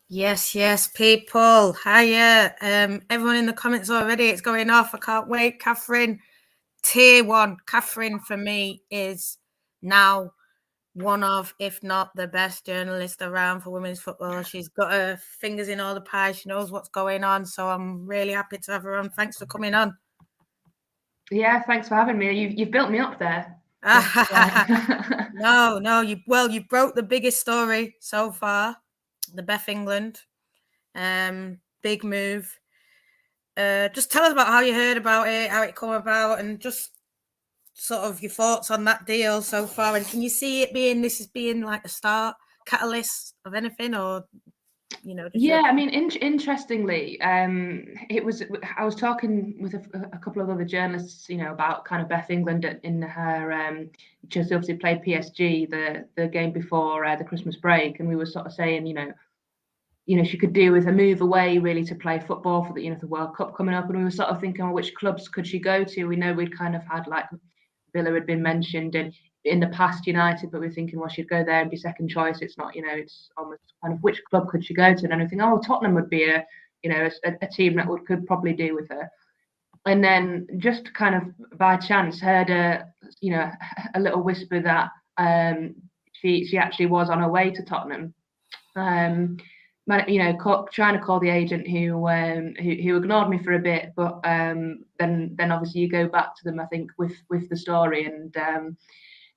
Yes, people. Hiya. Everyone in the comments already. It's going off. I can't wait. Kathryn, tier one. Kathryn, for me, is now one of, if not the best journalist around for women's football. She's got her fingers in all the pies. She knows what's going on. So I'm really happy to have her on. Thanks for coming on. Yeah, thanks for having me. You've built me up there. No. You broke the biggest story so far, the Beth England. Big move. Just tell us about how you heard about it, how it come about, and just sort of your thoughts on that deal so far. And can you see it being like a start catalyst of anything, or Yeah, I mean, interestingly, it was. I was talking with a couple of other journalists, about kind of Beth England in her. Just obviously played PSG the game before the Christmas break, and we were sort of saying, she could do with a move away really to play football for the World Cup coming up, and we were sort of thinking, well, which clubs could she go to? We know we'd kind of had like Villa had been mentioned, and in the past United, but we're thinking, well, she'd go there and be second choice. It's not, it's almost kind of which club could she go to? And I think, oh, Tottenham would be a team that could probably do with her. And then just kind of by chance heard a little whisper that she actually was on her way to Tottenham. Trying to call the agent who ignored me for a bit, but then obviously you go back to them, I think, with the story, and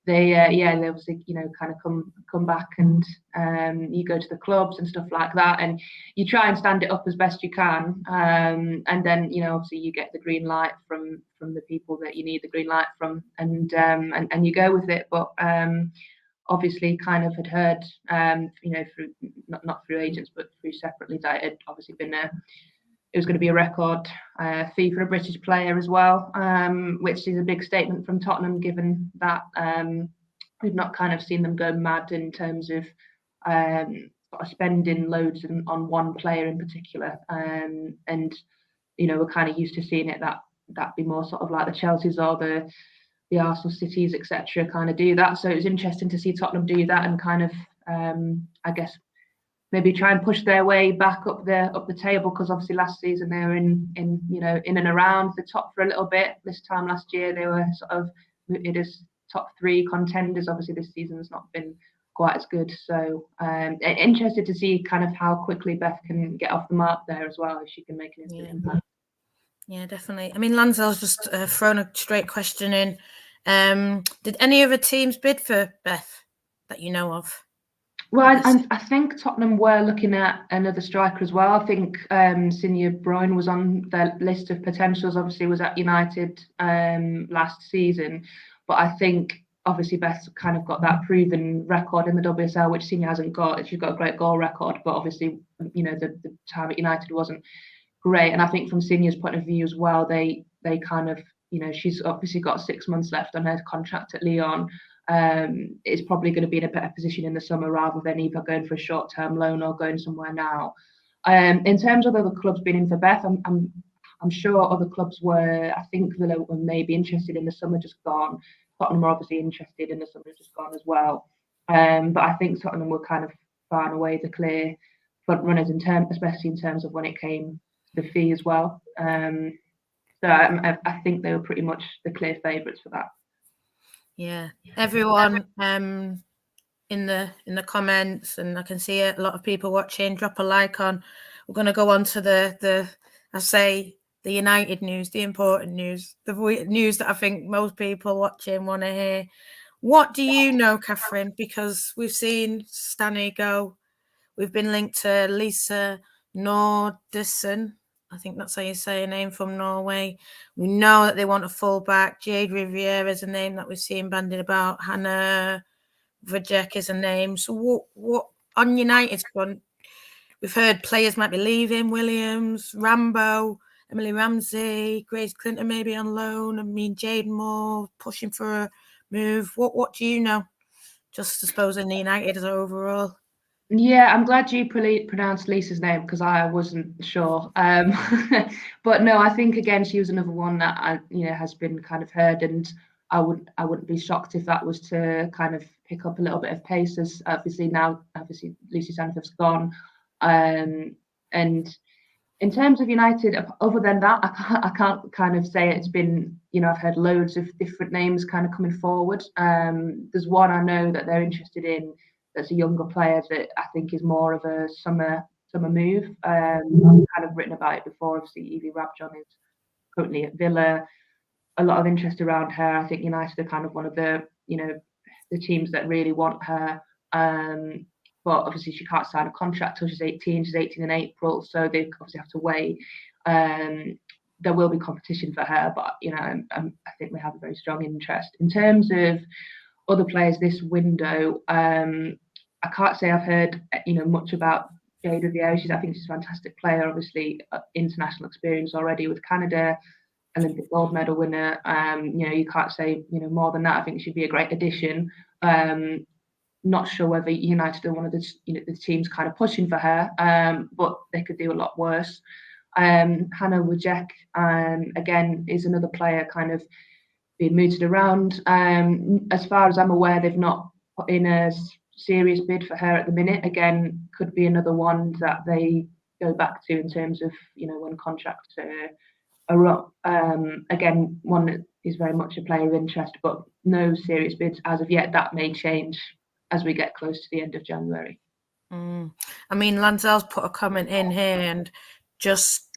they obviously kind of come back, and you go to the clubs and stuff like that, and you try and stand it up as best you can, and then obviously you get the green light from the people that you need the green light from, and you go with it, but obviously kind of had heard, through not through agents, but through separately, that it had obviously been it was going to be a record fee for a British player as well, which is a big statement from Tottenham, given that we've not kind of seen them go mad in terms of sort of spending loads on one player in particular, and we're kind of used to seeing it that be more sort of like the Chelseas or the Arsenal cities, etc., kind of do that. So it was interesting to see Tottenham do that and kind of, I guess, maybe try and push their way back up the table, because obviously last season they were in and around the top for a little bit. This time last year they were sort of it is top three contenders. Obviously this season has not been quite as good. So interested to see kind of how quickly Beth can get off the mark there as well, if she can make an instant impact. Yeah, definitely. I mean, Lanzel's just thrown a straight question in. Did any other teams bid for Beth that you know of? Well, I think Tottenham were looking at another striker as well. I think Sinya Brown was on their list of potentials. Obviously, was at United last season, but I think obviously Beth's kind of got that proven record in the WSL, which Sinya hasn't got. She's got a great goal record, but obviously, the time at United wasn't great. And I think from Sinya's point of view as well, they kind of, she's obviously got 6 months left on her contract at Leon. It's probably going to be in a better position in the summer rather than either going for a short-term loan or going somewhere now. In terms of other clubs being in for Beth, I'm sure other clubs were. I think Villa were maybe interested in the summer just gone. Tottenham were obviously interested in the summer just gone as well. But I think Tottenham were kind of far and away the clear front runners especially in terms of when it came to the fee as well. So I think they were pretty much the clear favourites for that. Yeah, everyone in the comments, and I can see a lot of people watching. Drop a like on. We're going to go on to the United news, the important news, the news that I think most people watching want to hear. What do you know, Kathryn? Because we've seen Stani go. We've been linked to Lisa Nordesen. I think that's how you say her name, from Norway. We know that they want a fullback. Jade Riviera is a name that we've seen bandied about. Hannah Vajek is a name. So what on United's front? We've heard players might be leaving. Williams, Rambo, Emily Ramsey, Grace Clinton maybe on loan. I mean, Jade Moore pushing for a move. What do you know? Just I suppose in the United as overall. Yeah, I'm glad you pronounced Lisa's name, because I wasn't sure. But no, I think again she was another one that has been kind of heard, and I wouldn't be shocked if that was to kind of pick up a little bit of pace, as obviously Lucy Staniforth's gone. And in terms of United, other than that, I can't kind of say it's been, I've heard loads of different names kind of coming forward. There's one I know that they're interested in that's a younger player that I think is more of a summer move. I've kind of written about it before. Obviously, Evie Rabjon is currently at Villa. A lot of interest around her. I think United are kind of one of the, the teams that really want her. But obviously she can't sign a contract till she's 18. She's 18 in April, so they obviously have to wait. There will be competition for her, but I think we have a very strong interest. In terms of other players this window, I can't say I've heard much about Jade Moore. I think she's a fantastic player. Obviously, international experience already with Canada, Olympic gold medal winner. You can't say more than that. I think she'd be a great addition. Not sure whether United are one of the teams kind of pushing for her, but they could do a lot worse. Hannah Wojcik, again, is another player kind of being mooted around. As far as I'm aware, they've not put in a serious bid for her at the minute. Again, could be another one that they go back to in terms of when contracts are up. Again, one that is very much a player of interest, but no serious bids as of yet. That may change as we get close to the end of January. I mean, Lanzel's put a comment in here, and just,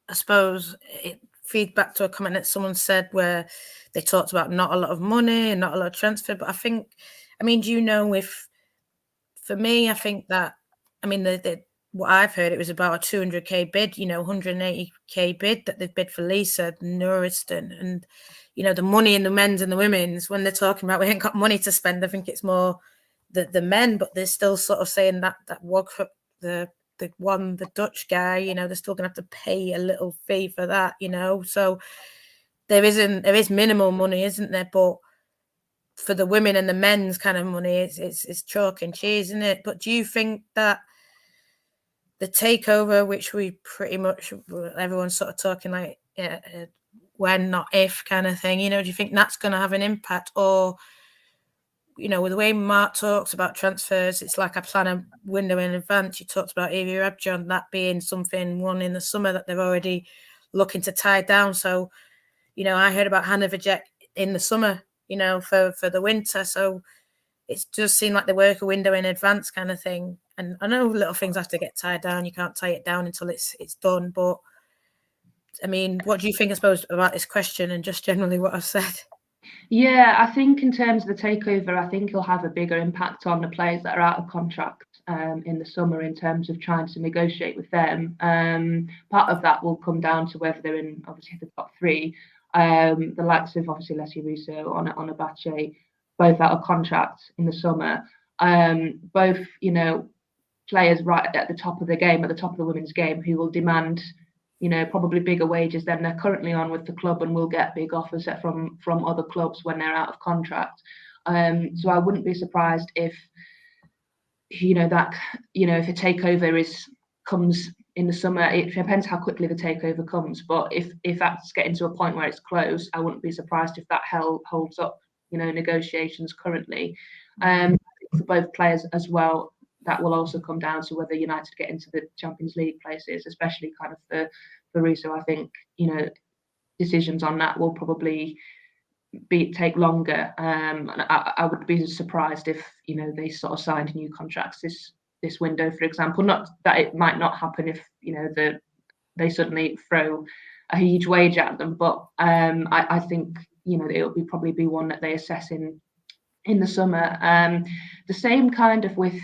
I suppose, feedback to a comment that someone said where they talked about not a lot of money and not a lot of transfer. But I mean, do you know if, for me, I think that, I mean, what I've heard, it was about a 200k bid, 180k bid that they've bid for Lisa Nuriston. And, the money in the men's and the women's, when they're talking about we ain't got money to spend, I think it's more the men, but they're still sort of saying that the Dutch guy, they're still gonna have to pay a little fee for that, so there is minimal money, isn't there? But for the women and the men's kind of money, it's chalk and cheese, isn't it? But do you think that the takeover, which we pretty much, everyone's sort of talking like when, not if kind of thing, do you think that's going to have an impact? Or, with the way Mark talks about transfers, it's like I plan a window in advance. You talked about Evie Rabjon, that being something one in the summer that they're already looking to tie down. So, I heard about Hannah Wojcik in the summer, for the winter. So it does seem like they work a window in advance kind of thing. And I know little things have to get tied down. You can't tie it down until it's done. But I mean, what do you think, I suppose, about this question and just generally what I've said? Yeah, I think in terms of the takeover, I think it'll have a bigger impact on the players that are out of contract in the summer in terms of trying to negotiate with them. Part of that will come down to whether they're in, obviously, the top three. The likes of, obviously, Leslie Russo, Ivana Batte, both out of contract in the summer. Both, players right at the top of the game, at the top of the women's game, who will demand probably bigger wages than they're currently on with the club, and will get big offers from other clubs when they're out of contract. So I wouldn't be surprised if if a takeover comes in the summer. It depends how quickly the takeover comes, but if that's getting to a point where it's close, I wouldn't be surprised if that holds up negotiations currently. For both players as well, that will also come down to whether United get into the Champions League places, especially kind of for Russo. I think decisions on that will probably take longer. And I would be surprised if they sort of signed new contracts this window, for example. Not that it might not happen if they suddenly throw a huge wage at them, but I think it'll probably be one that they assess in the summer. The same kind of with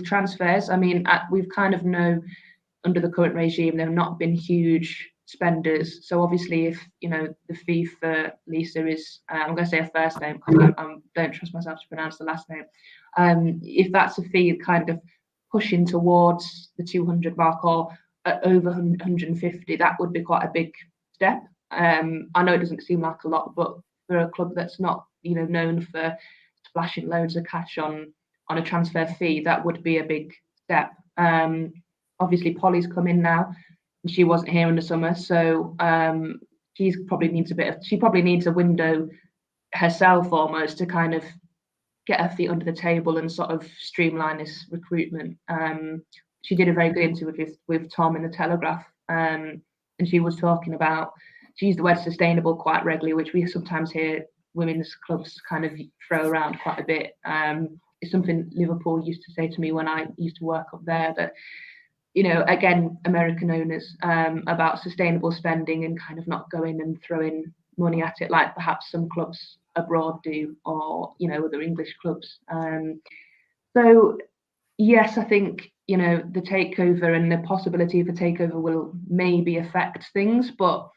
transfers. I mean, we've kind of know under the current regime they've not been huge spenders. So obviously, if the fee for Lisa is, I'm going to say her first name because I don't trust myself to pronounce the last name. If that's a fee kind of pushing towards the 200 mark or over 150, that would be quite a big step. I know it doesn't seem like a lot, but for a club that's not known for splashing loads of cash on a transfer fee, that would be a big step. Obviously, Polly's come in now, and she wasn't here in the summer, so she probably needs a window herself almost to kind of get her feet under the table and sort of streamline this recruitment. She did a very good interview with Tom in the Telegraph, and she was talking about, she used the word sustainable quite regularly, which we sometimes hear women's clubs kind of throw around quite a bit. It's something Liverpool used to say to me when I used to work up there, that, you know, again, American owners, about sustainable spending and kind of not going and throwing money at it like perhaps some clubs abroad do, or, you know, other English clubs. So yes, I think, you know, the takeover and the possibility of a takeover will maybe affect things, but,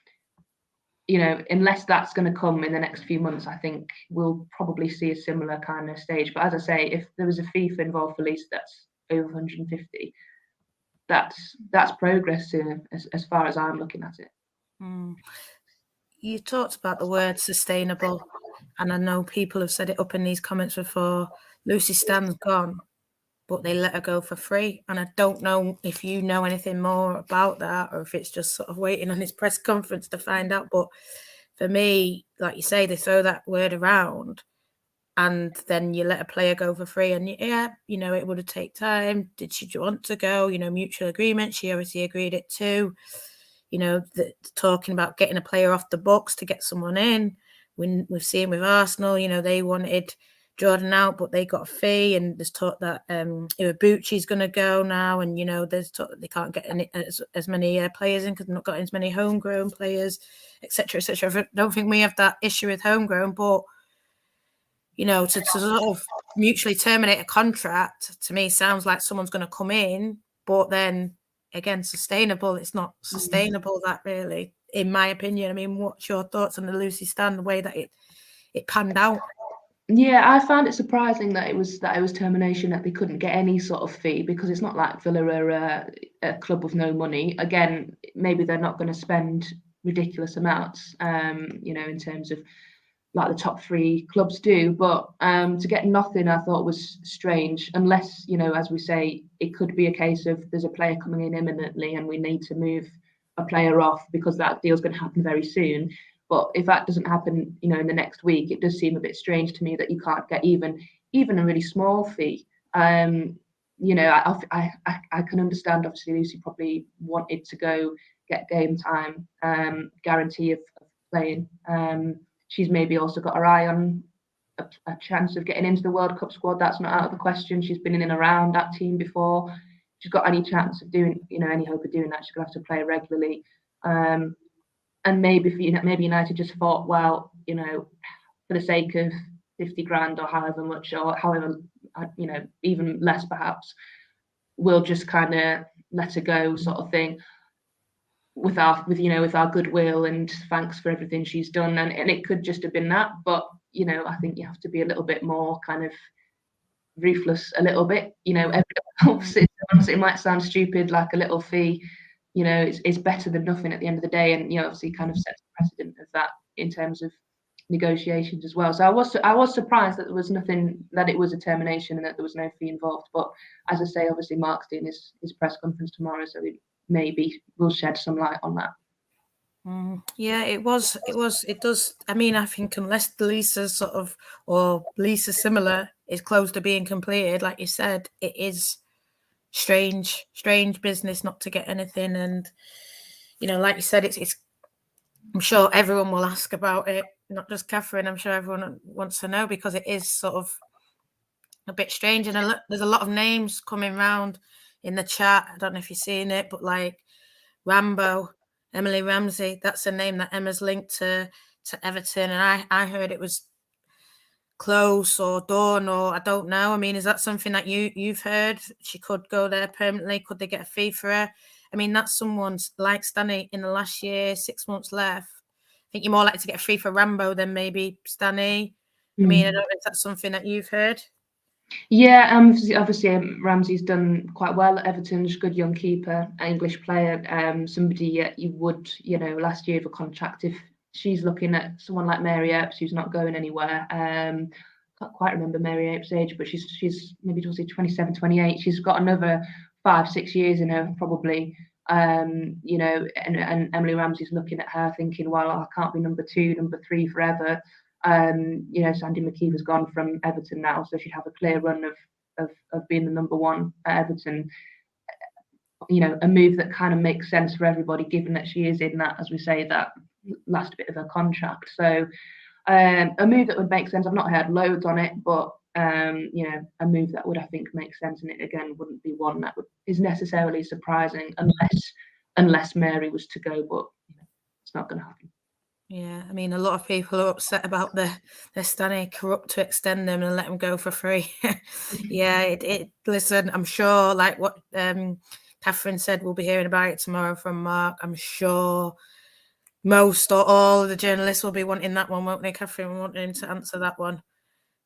you know, unless that's going to come in the next few months, I think we'll probably see a similar kind of stage. But as I say, if there was a FIFA involved for Lisa that's over 150, that's progress as far as I'm looking at it. You talked about the word sustainable, and I know people have said it up in these comments before. Lucy Stan's gone, but they let her go for free. And I don't know if you know anything more about that, or if it's just sort of waiting on his press conference to find out. But for me, like you say, they throw that word around and then you let a player go for free. And yeah, you know, it would have taken time. Did she want to go? You know, mutual agreement. She obviously agreed it too. You know, talking about getting a player off the books to get someone in. When we've seen with Arsenal, you know, they wanted Jordan out, but they got a fee, and there's talk that Iwabuchi's going to go now, and you know, there's talk that they can't get as many players in because they've not got as many homegrown players, etc., etc. I don't think we have that issue with homegrown, but you know, to sort of mutually terminate a contract to me sounds like someone's going to come in, but then again, sustainable. It's not sustainable, that really, in my opinion. I mean, what's your thoughts on the Lucy Stan, the way that it panned out? Yeah, I found it surprising that it was termination, that they couldn't get any sort of fee, because it's not like Villa are a club with no money. Again, maybe they're not going to spend ridiculous amounts, you know, in terms of like the top three clubs do. But to get nothing, I thought was strange, unless, you know, as we say, it could be a case of there's a player coming in imminently and we need to move a player off because that deal's going to happen very soon. But if that doesn't happen, you know, in the next week, it does seem a bit strange to me that you can't get even a really small fee. You know, I can understand, obviously, Lucy probably wanted to go get game time, guarantee of playing. She's maybe also got her eye on a chance of getting into the World Cup squad. That's not out of the question. She's been in and around that team before. She's got any chance of doing, you know, any hope of doing that, she's going to have to play regularly. And maybe United just thought, well, you know, for the sake of 50 grand or however much, or however, you know, even less perhaps, we'll just kind of let her go, sort of thing, with our goodwill and thanks for everything she's done. And it could just have been that, but you know, I think you have to be a little bit more kind of ruthless, a little bit, you know. It might sound stupid, like a little fee, you know, it's better than nothing at the end of the day, and you know, obviously kind of sets the precedent of that in terms of negotiations as well. So I was surprised that there was nothing, that it was a termination and that there was no fee involved. But as I say, obviously Mark's doing his press conference tomorrow, so maybe we'll shed some light on that. Yeah, it does. I mean, I think unless Lisa's sort of, or Lisa similar, is close to being completed, like you said, it is strange business not to get anything. And you know, like you said, it's I'm sure everyone will ask about it, not just Kathryn. I'm sure everyone wants to know, because it is sort of a bit strange. And there's a lot of names coming around in the chat. I don't know if you've seen it, but like Rambo, Emily Ramsey, that's a name that Emma's linked to Everton. And I heard it was close or done, or I don't know. I mean, is that something that you've heard? She could go there permanently. Could they get a fee for her? I mean, that's someone's like Stani in the last year, 6 months left. I think you're more likely to get a fee for Rambo than maybe Stani. I mean, I don't know if that's something that you've heard. Yeah, obviously Ramsey's done quite well at Everton. She's a good young keeper, English player, somebody you would, you know, last year of a contract. If she's looking at someone like Mary Earps, who's not going anywhere. Can't quite remember Mary Earps' age, but she's maybe 27, 28. She's got another 5-6 years in her probably. You know, and Emily Ramsey's looking at her thinking, well, I can't be number 2, number 3 forever. You know, Sandy McKeever's gone from Everton now, so she'd have a clear run of being the number one at Everton. You know, a move that kind of makes sense for everybody, given that she is in that, as we say, that last bit of her contract. So a move that would make sense. I've not heard loads on it, but you know, a move that would, I think, make sense, and it again wouldn't be one that is necessarily surprising unless Mary was to go, but you know, it's not going to happen. Yeah, I mean, a lot of people are upset about the Stani corrupt to extend them and let them go for free. Yeah, listen, I'm sure, like what Kathryn said, we'll be hearing about it tomorrow from Mark. I'm sure most or all of the journalists will be wanting that one, won't they, Kathryn? We want him to answer that one.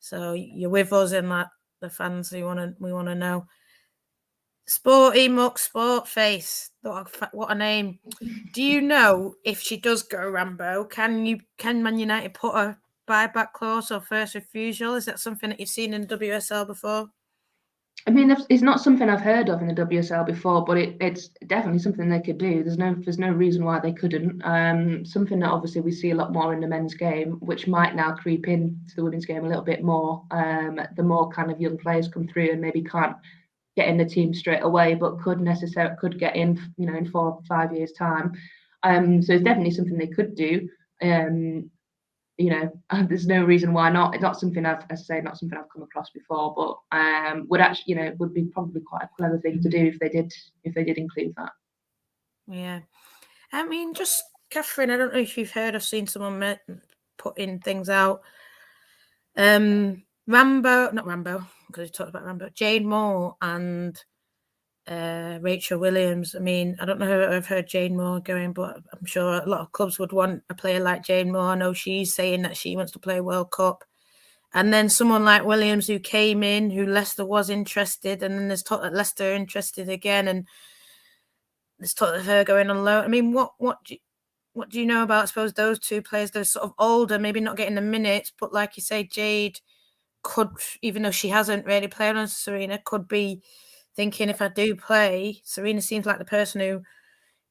So you're with us in that, the fans we want to know. Sporty Muck Sport Face. What a name. Do you know if she does go Rambo, can Man United put a buyback clause or first refusal? Is that something that you've seen in WSL before? I mean, it's not something I've heard of in the WSL before, but it's definitely something they could do. There's no reason why they couldn't. Something that obviously we see a lot more in the men's game, which might now creep into the women's game a little bit more. The more kind of young players come through and maybe can't get in the team straight away, but could get in, you know, in 4 or 5 years' time. So it's definitely something they could do. You know, there's no reason why not. It's not something not something I've come across before, but would actually, you know, would be probably quite a clever thing to do if they did include that. Yeah, I mean, just Kathryn, I don't know if you've heard, I've seen someone putting things out. Not Rambo, because we talked about Rambo. Jade Moore and Rachel Williams. I mean, I don't know who I've heard Jade Moore going, but I'm sure a lot of clubs would want a player like Jade Moore. I know she's saying that she wants to play World Cup. And then someone like Williams who came in, who Leicester was interested, and then there's talk that Leicester are interested again, and there's talk of her going on loan. I mean, what do you know about, I suppose, those two players? They're sort of older, maybe not getting the minutes, but like you say, Jade could, even though she hasn't really played on Sarina, could be thinking, if I do play, Sarina seems like the person who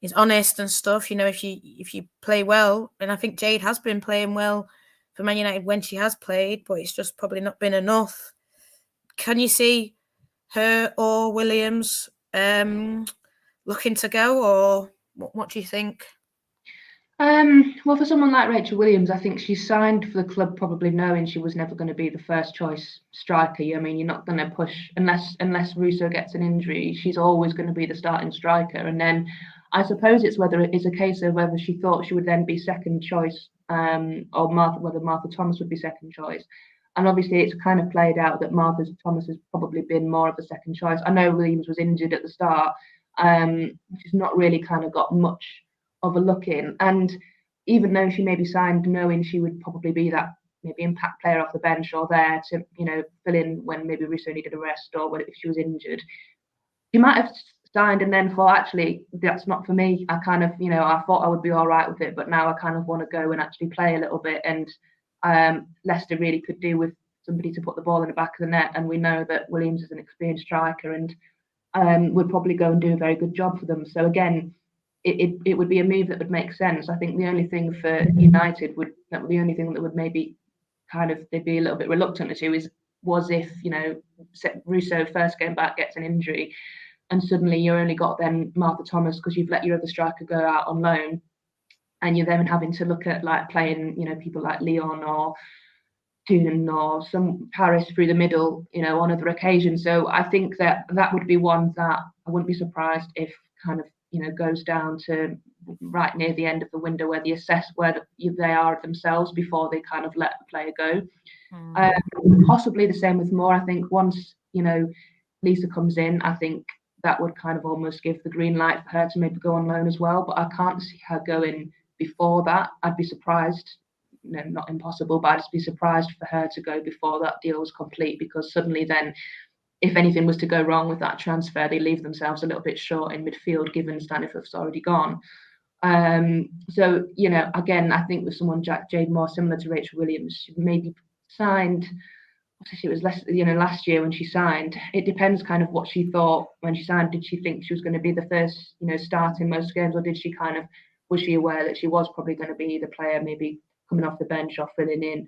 is honest and stuff. You know, if you play well, and I think Jade has been playing well for Man United when she has played, but it's just probably not been enough. Can you see her or Williams looking to go, or what do you think? Well, for someone like Rachel Williams, I think she signed for the club probably knowing she was never going to be the first choice striker. I mean, you're not going to push unless Russo gets an injury. She's always going to be the starting striker, and then I suppose it's whether it is a case of whether she thought she would then be second choice, or whether Martha Thomas would be second choice. And obviously, it's kind of played out that Martha Thomas has probably been more of a second choice. I know Williams was injured at the start, which has not really kind of got much of a look in. And even though she maybe signed knowing she would probably be that maybe impact player off the bench or there to, you know, fill in when maybe Russo needed a rest or when, if she was injured, she might have signed and then thought, actually, that's not for me. I kind of, you know, I thought I would be all right with it, but now I kind of want to go and actually play a little bit. And Leicester really could do with somebody to put the ball in the back of the net. And we know that Williams is an experienced striker and would probably go and do a very good job for them. So again, it would be a move that would make sense. I think the only thing for United that would maybe kind of they'd be a little bit reluctant to was if, you know, Russo first game back gets an injury and suddenly you only got then Martha Thomas because you've let your other striker go out on loan, and you're then having to look at like playing, you know, people like Leon or Tunen or some Paris through the middle, you know, on other occasions. So I think that would be one that I wouldn't be surprised if kind of, you know, goes down to right near the end of the window where they assess where they are themselves before they kind of let the player go. Possibly the same with Moore. I think once, you know, Lisa comes in, I think that would kind of almost give the green light for her to maybe go on loan as well. But I can't see her going before that. I'd be surprised, no, not impossible, but I'd just be surprised for her to go before that deal was complete, because suddenly then, if anything was to go wrong with that transfer, they leave themselves a little bit short in midfield, given Staniforth's already gone. So, you know, again, I think with someone Jade Moore, similar to Rachel Williams, she maybe signed, it was last year when she signed. It depends kind of what she thought when she signed. Did she think she was going to be the first, you know, start in most games, or did she was she aware that she was probably going to be the player maybe coming off the bench or filling in?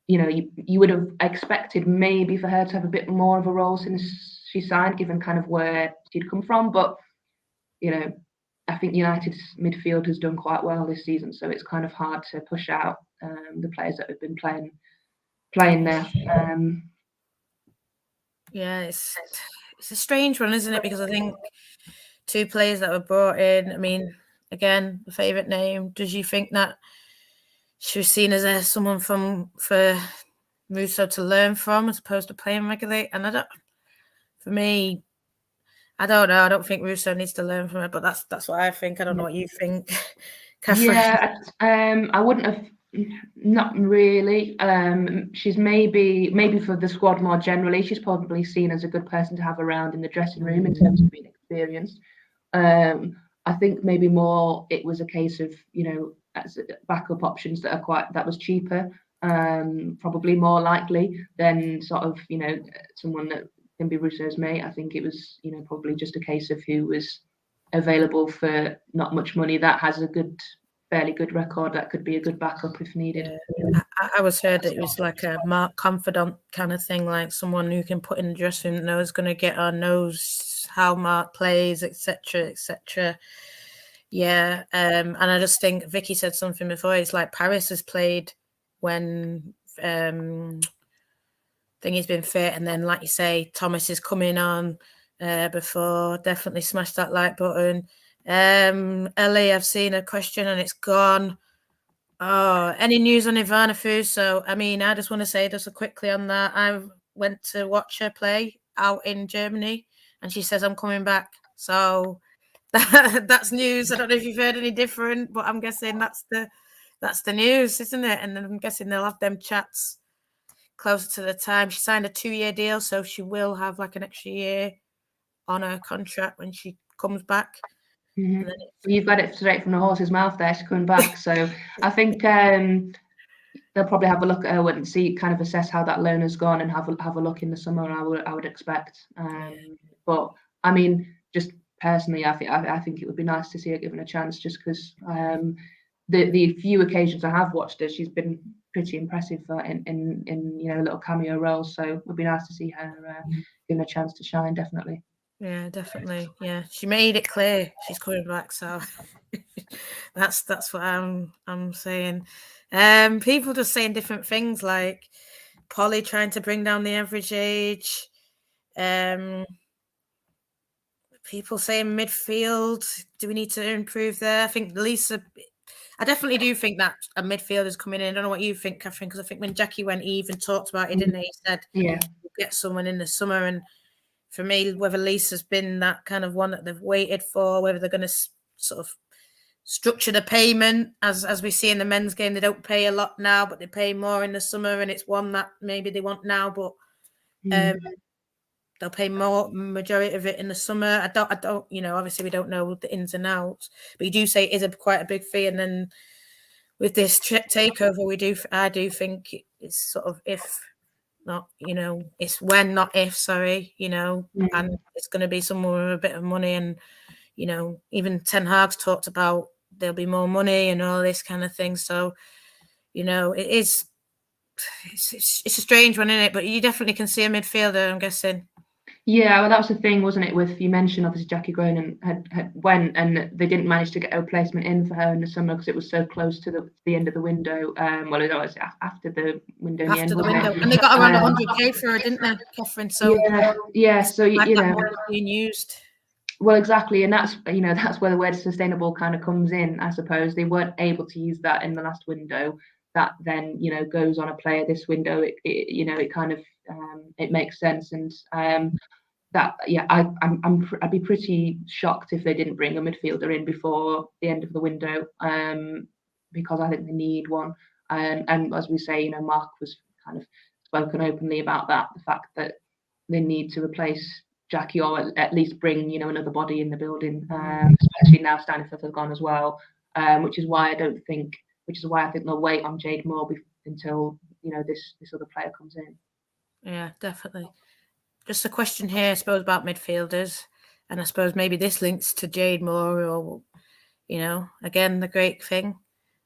you know, you would have expected maybe for her to have a bit more of a role since she signed, given kind of where she'd come from. But, you know, I think United's midfield has done quite well this season, so it's kind of hard to push out the players that have been playing there. Yeah, it's a strange one, isn't it? Because I think 2 players that were brought in, I mean, again, the favourite name, does you think that she was seen as someone for Russo to learn from as opposed to playing regularly? And for me, I don't know. I don't think Russo needs to learn from it, but that's what I think. I don't know what you think, Kathryn. Yeah, I wouldn't have, not really. She's maybe for the squad more generally, she's probably seen as a good person to have around in the dressing room in terms of being experienced. I think maybe more it was a case of, you know, as backup options that was cheaper, probably more likely than sort of, you know, someone that can be Russo's mate. I think it was, you know, probably just a case of who was available for not much money that has a fairly good record that could be a good backup if needed. Yeah. I was heard that it was like a Mark confidant kind of thing, like someone who can put in the dressing room, knows going to get on, knows how Mark plays, etc., etc. Yeah, and I just think Vicky said something before. It's like Paris has played when Thingy's been fit, and then, like you say, Thomas is coming on before. Definitely smash that like button. Ellie, I've seen a question and it's gone. Oh, any news on Ivana Fuso? I mean, I just want to say just quickly on that. I went to watch her play out in Germany, and she says I'm coming back. So that's news. I don't know if you've heard any different, but I'm guessing that's the news, isn't it? And then I'm guessing they'll have them chats closer to the time. She signed a 2-year deal, so she will have like an extra year on her contract when she comes back. Mm-hmm. You've got it straight from the horse's mouth there. She's coming back, so I think they'll probably have a look at her and see, kind of assess how that loan has gone, and have a look in the summer. I would expect. But I mean, just personally, I think it would be nice to see her given a chance, just because the few occasions I have watched her, she's been pretty impressive in you know, little cameo roles. So it would be nice to see her given a chance to shine. Definitely. Yeah, definitely. Yeah, she made it clear she's coming back, so that's what I'm saying. People just saying different things, like Polly trying to bring down the average age. People saying midfield. Do we need to improve there? I think Lisa. I definitely do think that a midfielder is coming in. I don't know what you think, Kathryn, because I think when Jackie went, he even talked about it, didn't he? He said, "Yeah, we'll get someone in the summer." And for me, whether Lisa's been that kind of one that they've waited for, whether they're going to sort of structure the payment as we see in the men's game, they don't pay a lot now, but they pay more in the summer, and it's one that maybe they want now, but they'll pay more majority of it in the summer. I don't, you know, obviously we don't know the ins and outs, but you do say it is quite a big fee, and then with this takeover, I do think it's sort of if. Not, you know, it's when, not if, sorry, you know, and it's going to be someone with a bit of money. And, you know, even Ten Hag's talked about there'll be more money and all this kind of thing. So, you know, it's a strange one, isn't it? But you definitely can see a midfielder, I'm guessing. Yeah, well, that was the thing, wasn't it? With, you mentioned obviously Jackie Groenen had went, and they didn't manage to get a replacement in for her in the summer because it was so close to the end of the window. Well, it was after the window. After the window, and they got around 100k for her, didn't they, Kathryn? So yeah. So like, you know, being used. Well, exactly, and that's, you know, that's where the word sustainable kind of comes in. I suppose they weren't able to use that in the last window. That then, you know, goes on a player this window. It you know, it kind of it makes sense, and that, yeah, I'd be pretty shocked if they didn't bring a midfielder in before the end of the window, because I think they need one. And as we say, you know, Mark was kind of spoken openly about that, the fact that they need to replace Jackie, or at least bring, you know, another body in the building, especially now Staniforth has gone as well, which is why I think they'll wait on Jade Moore until, you know, this other player comes in. Yeah, definitely. Just a question here, I suppose, about midfielders, and I suppose maybe this links to Jade Moore, or, you know, again, the great thing.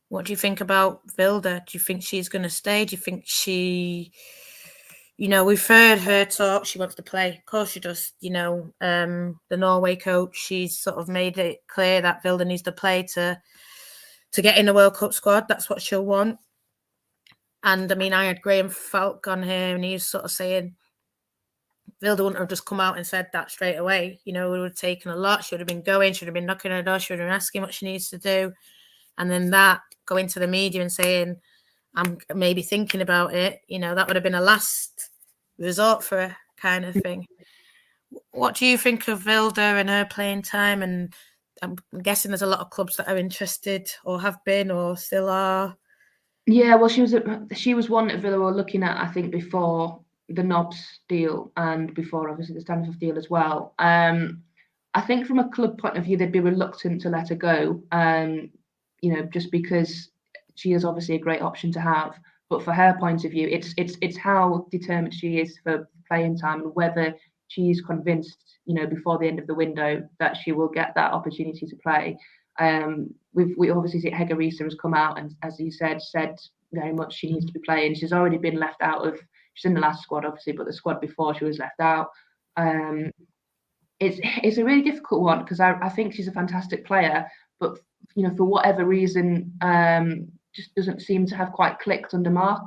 What do you think about Vilda? Do you think she's going to stay? Do you think she, we've heard her talk. She wants to play. Of course she does. The Norway coach, she's sort of made it clear that Vilda needs to play to get in the World Cup squad. That's what she'll want. And I mean, I had Graham Falk on here, and he's sort of saying Vilda wouldn't have just come out and said that straight away. It would have taken a lot. She would have been going. She would have been knocking on her door. She would have been asking what she needs to do. And then that, going to the media and saying, I'm maybe thinking about it, that would have been a last resort for her kind of thing. What do you think of Vilda and her playing time? And I'm guessing there's a lot of clubs that are interested or have been or still are. Yeah, well, she was one that Villa were looking at, I think, before the Knobs deal and before obviously the Staniforth deal as well. I think from a club point of view, they'd be reluctant to let her go, just because she is obviously a great option to have. But for her point of view, it's how determined she is for playing time and whether she's convinced, before the end of the window that she will get that opportunity to play. We obviously see Hege Riise has come out and, as you said very much she needs to be playing. She's already been left out of. She's in the last squad, obviously, but the squad before she was left out. It's a really difficult one because I think she's a fantastic player, but for whatever reason, just doesn't seem to have quite clicked under Mark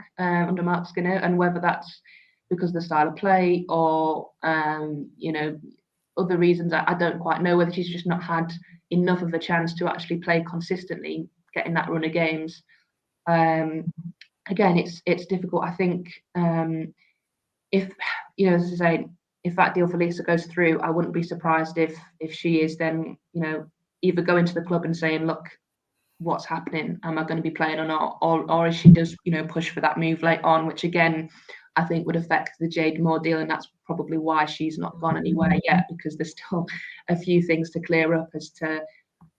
Skinner, and whether that's because of the style of play or other reasons, I don't quite know. Whether she's just not had enough of a chance to actually play consistently, getting that run of games. Again, it's difficult. I think if as I say, if that deal for Lisa goes through, I wouldn't be surprised if she is then either going to the club and saying, look, what's happening? Am I going to be playing or not? Or if she does push for that move late on, which again I think would affect the Jade Moore deal, and that's probably why she's not gone anywhere yet, because there's still a few things to clear up as to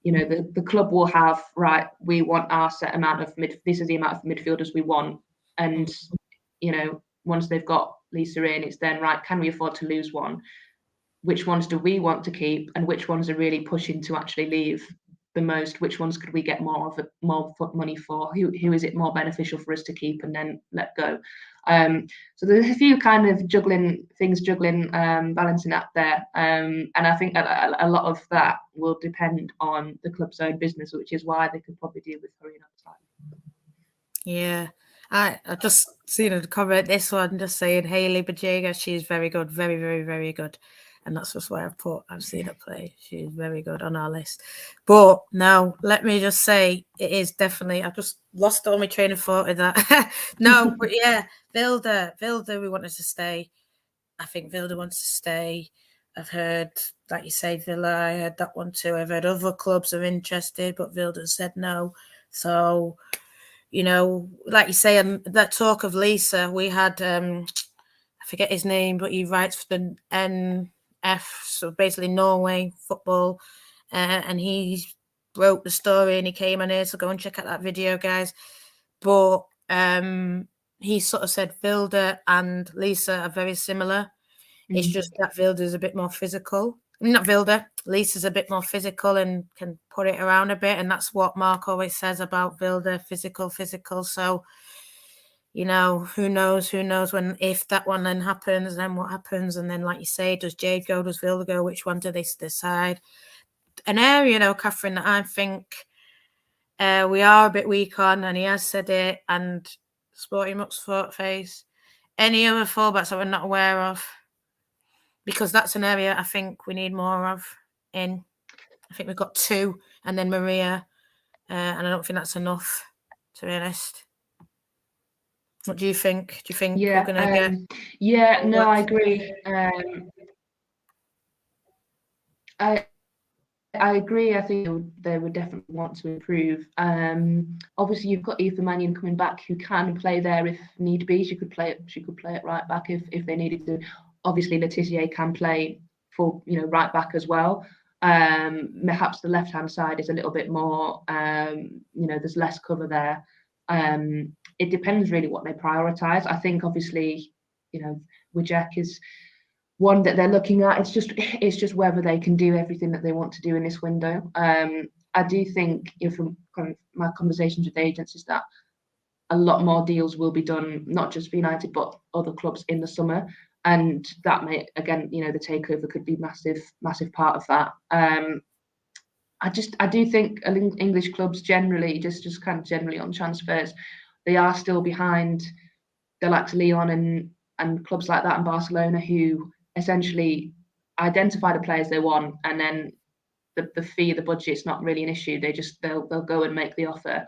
the club will have, right, we want our set amount of this is the amount of midfielders we want, and once they've got Lisa in, it's then, right, can we afford to lose one? Which ones do we want to keep, and which ones are really pushing to actually leave the most? Which ones could we get more money for? Who is it more beneficial for us to keep and then let go? So there's a few kind of balancing up there, and I think that a lot of that will depend on the club's own business, which is why they could probably deal with hurrying up time. Yeah, I just seen a comment this one just saying Hayley Bajega, she's very good, very, very, very good. And that's just why I've seen her play. She's very good on our list. But now, let me just say, it is definitely, I've just lost all my train of thought with that. No, but yeah, Vilda, we want her to stay. I think Vilda wants to stay. I've heard, like you say, Villa, I heard that one too. I've heard other clubs are interested, but Vilda said no. So, like you say, that talk of Lisa, we had, I forget his name, but he writes for the NF, so basically Norway football, and he wrote the story and he came on here, so go and check out that video, guys. But he sort of said Vilda and Lisa are very similar. It's just that Vilda's a bit more physical. Not Vilda, Lisa's a bit more physical and can put it around a bit, and that's what Mark always says about Vilda, physical. So, who knows if that one then happens, then what happens? And then, like you say, does Jade go, does Vilda go? Which one do they decide? An area, Kathryn, that I think we are a bit weak on, and he has said it, and Sporty Muck's face. Any other fullbacks that we're not aware of? Because that's an area I think we need more of in. I think we've got 2, and then Maria, and I don't think that's enough, to be honest. What do you think? Do you think we're going to get... Yeah, no, I agree. I agree. I think they would definitely want to improve. Obviously, you've got Aoife Mannion coming back, who can play there if need be. She could play it right back if they needed to. Obviously, Letitia can play for right back as well. Perhaps the left hand side is a little bit more. There's less cover there. It depends really what they prioritise. I think obviously, Wojciech is one that they're looking at. It's just whether they can do everything that they want to do in this window. I do think, from kind of my conversations with agents, is that a lot more deals will be done, not just for United, but other clubs in the summer. And that may, again, the takeover could be massive part of that. I do think English clubs generally, just kind of generally on transfers, they are still behind the likes of Leon and clubs like that in Barcelona, who essentially identify the players they want, and then the fee, the budget's not really an issue. They'll go and make the offer.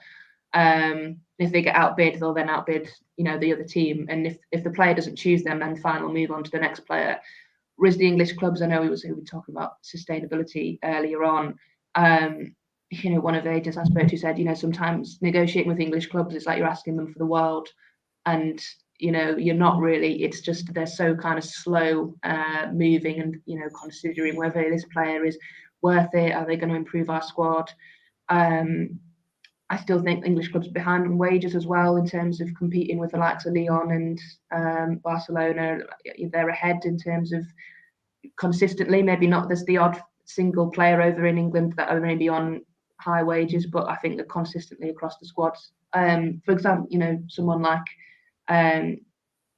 If they get outbid, they'll then outbid the other team, and if the player doesn't choose them, then fine, we'll move on to the next player. Whereas the English clubs, I know we were talking about sustainability earlier on. One of the agents I spoke to said, sometimes negotiating with English clubs, it's like you're asking them for the world, and you're not really. It's just they're so kind of slow moving, and considering whether this player is worth it. Are they going to improve our squad? I still think English clubs are behind on wages as well in terms of competing with the likes of Leon and Barcelona. They're ahead in terms of consistently. Maybe not there's the odd single player over in England that are maybe on high wages, but I think they're consistently across the squads. For example, someone like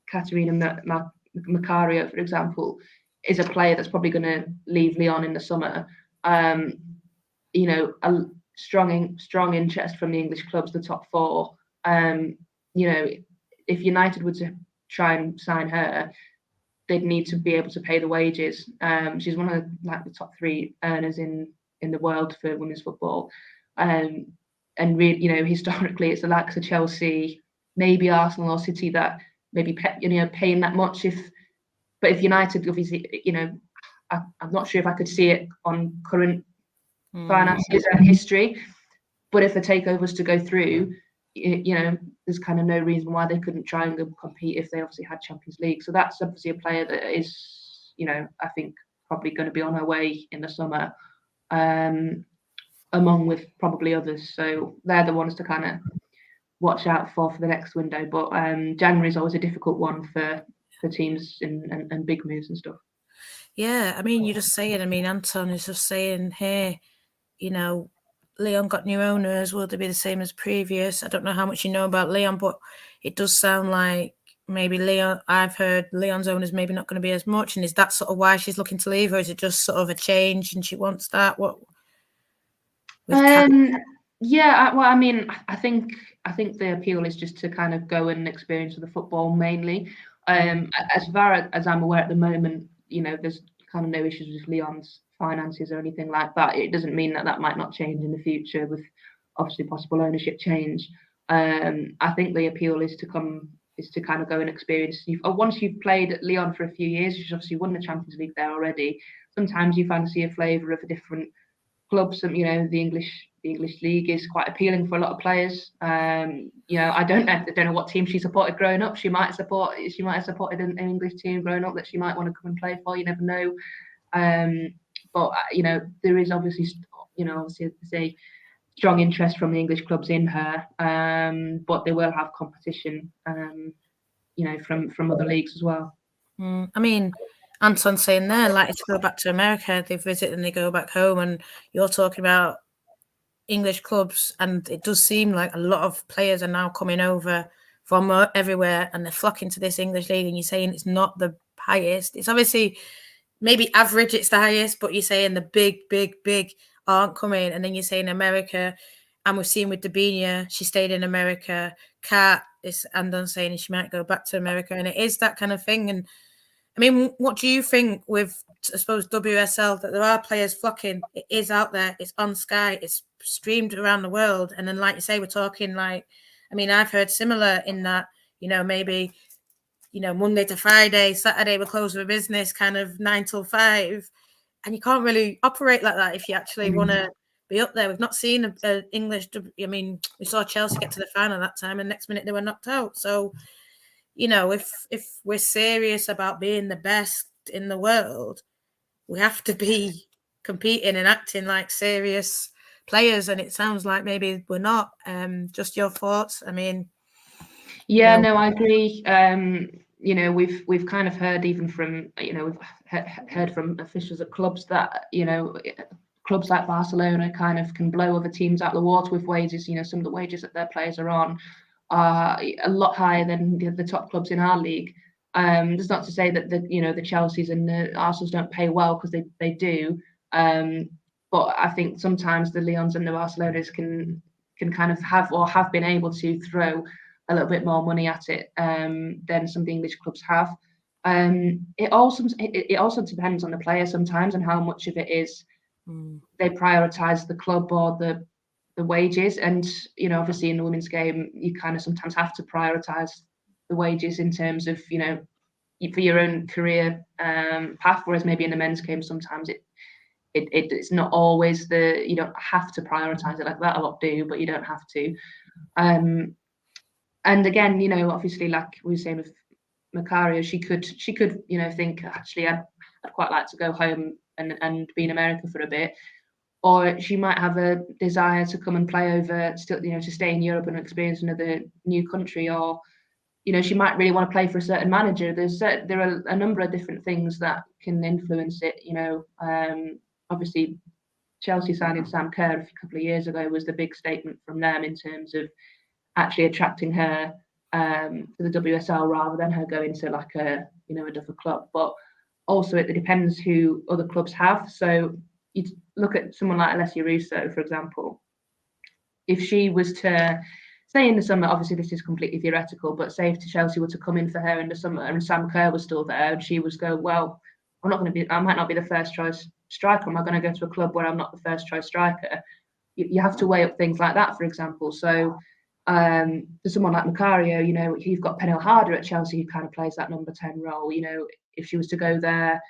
Katerina Macario, for example, is a player that's probably going to leave Leon in the summer. A strong interest from the English clubs, the top four. If United were to try and sign her, they'd need to be able to pay the wages. She's one of the top 3 earners in the world for women's football. And really, historically, it's the likes of Chelsea, maybe Arsenal or City that maybe paying that much. But if United, obviously, I'm not sure if I could see it on current finances and history. But if the takeover was to go through, there's kind of no reason why they couldn't try and compete if they obviously had Champions League. So that's obviously a player that is, I think probably going to be on her way in the summer, among with probably others. So they're the ones to kind of watch out for the next window. But January is always a difficult one for teams and big moves and stuff. Yeah, I mean, you're just saying, Anton is just saying, hey, Leon got new owners. Will they be the same as previous? I don't know how much you know about Leon, but it does sound like maybe Leon, I've heard Leon's owners maybe not going to be as much. And is that sort of why she's looking to leave, or is it just sort of a change and she wants that? What? Yeah, well, I think the appeal is just to kind of go and experience the football mainly. As far as I'm aware at the moment, there's kind of no issues with Leon's finances or anything like that. It doesn't mean that might not change in the future with obviously possible ownership change. I think the appeal is to kind of go and experience. Once you've played at Leon for a few years, you've obviously won the Champions League there already. Sometimes you fancy a flavour of a different club. Some, the English league is quite appealing for a lot of players. I don't know what team she supported growing up. She might have supported an English team growing up that she might want to come and play for. You never know. But there is obviously a strong interest from the English clubs in her. But they will have competition, from other leagues as well. Anton's saying they're likely to go back to America. They visit and they go back home, and you're talking about English clubs, and it does seem like a lot of players are now coming over from everywhere, and they're flocking to this English league. And you're saying it's not the highest. It's obviously maybe average. It's the highest, but you're saying the big aren't coming. And then you're saying America, and we've seen with Dabinia, she stayed in America. Kat is Andon saying she might go back to America, and it is that kind of thing. And what do you think with, I suppose, WSL, that there are players flocking? It is out there. It's on Sky. It's streamed around the world. And then, like you say, we're talking like, I've heard similar in that, maybe, Monday to Friday, Saturday we're closed for business, kind of 9 till 5. And you can't really operate like that if you actually want to be up there. We've not seen an English, we saw Chelsea get to the final that time, and next minute they were knocked out. So, if we're serious about being the best in the world, we have to be competing and acting like serious players. And it sounds like maybe we're not. Just your thoughts? Yeah, no, I agree. We've kind of heard even from, we've heard from officials at clubs that, clubs like Barcelona kind of can blow other teams out of the water with wages. Some of the wages that their players are on are a lot higher than the top clubs in our league. That's not to say that the Chelseas and the Arsenals don't pay well, because they do. But I think sometimes the Leons and the Barcelonas can kind of have been able to throw a little bit more money at it than some of the English clubs have. It also depends on the player sometimes, and how much of it is they prioritise the club or the wages. And obviously in the women's game, you kind of sometimes have to prioritise the wages in terms of for your own career path. Whereas maybe in the men's game, sometimes it's not always you don't have to prioritise it like that. A lot do, but you don't have to. And again, obviously, like we were saying with Macario, she could think, actually I'd quite like to go home and be in America for a bit, or she might have a desire to come and play over, still to stay in Europe and experience another new country, or she might really want to play for a certain manager. There are a number of different things that can influence it. Obviously Chelsea signing Sam Kerr a couple of years ago was the big statement from them in terms of actually attracting her to the WSL rather than her going to like a another club. But also it depends who other clubs have. So you look at someone like Alessia Russo, for example. If she was to say in the summer, obviously this is completely theoretical, but say if Chelsea were to come in for her in the summer and Sam Kerr was still there, and she was go, well, I might not be the first choice striker. Am I going to go to a club where I'm not the first choice striker? You have to weigh up things like that, for example. So for someone like Macario, you've got Pernille Harder at Chelsea, who kind of plays that number 10 role. If she was to go there,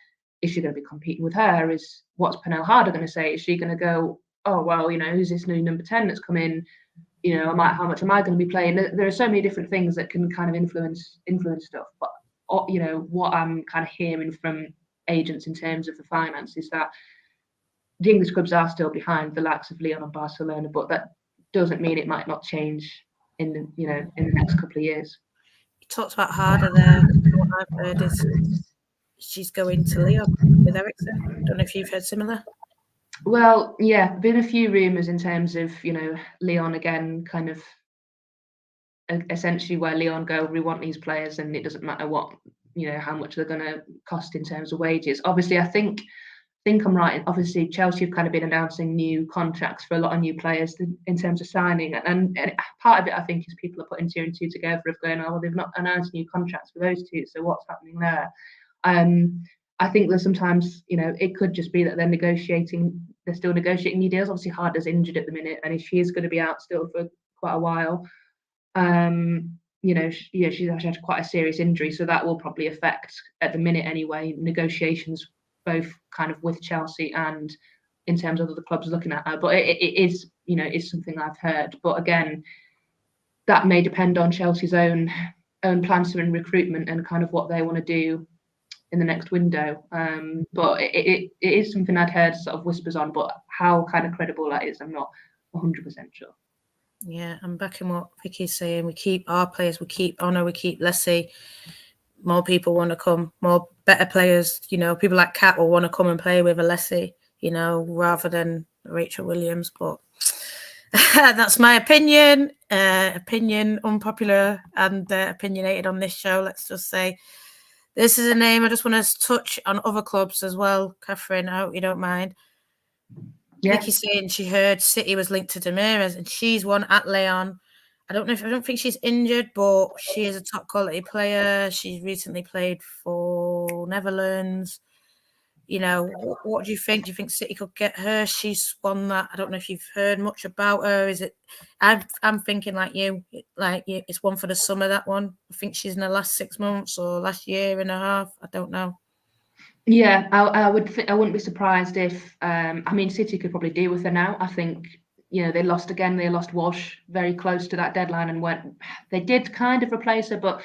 is she going to be competing with her? What's Pernille Harder going to say? Is she going to go, oh, well, who's this new number 10 that's come in? How much am I going to be playing? There are so many different things that can kind of influence stuff. But what I'm kind of hearing from agents in terms of the finance is that the English clubs are still behind the likes of Lyon and Barcelona, but that doesn't mean it might not change in the next couple of years. You talked about Harder there. What I've heard is she's going to Lyon with Ericsson. I don't know if you've heard similar. Well, yeah, been a few rumours in terms of Lyon again, kind of essentially where Lyon go, we want these players, and it doesn't matter what how much they're going to cost in terms of wages. Obviously, I think I'm right. Obviously, Chelsea have kind of been announcing new contracts for a lot of new players in terms of signing, and part of it I think is people are putting 2 and 2 together of going, oh, well, they've not announced new contracts for those two, so what's happening there? I think that sometimes it could just be that they're still negotiating new deals. Obviously, Harder's injured at the minute, and she is going to be out still for quite a while. She's actually had quite a serious injury, so that will probably affect, at the minute anyway, negotiations both kind of with Chelsea and in terms of other clubs looking at her. But it is, it's something I've heard. But again, that may depend on Chelsea's own plans for recruitment and kind of what they want to do in the next window. But it is something I'd heard sort of whispers on, but how kind of credible that is, I'm not 100% sure. Yeah, I'm backing what Vicky's saying. We keep our players, we keep Honor, we keep Leslie. More people want to come, more better players, people like Kat will want to come and play with Alessi, rather than Rachel Williams. But that's my opinion. Opinion unpopular and opinionated on this show, let's just say. This is a name I just want to touch on other clubs as well, Kathryn. I hope you don't mind. Yeah. Vicky saying she heard City was linked to Damaris, and she's one at Leon. I don't think she's injured, but she is a top quality player. She's recently played for Netherlands. What do you think? Do you think City could get her? She's one that I don't know if you've heard much about her. Is it? I'm thinking like you, it's one for the summer. That one. I think she's in the last 6 months or last year and a half. I don't know. Yeah, I wouldn't be surprised if City could probably deal with her now. I think they lost again. They lost Walsh very close to that deadline, and they did kind of replace her, but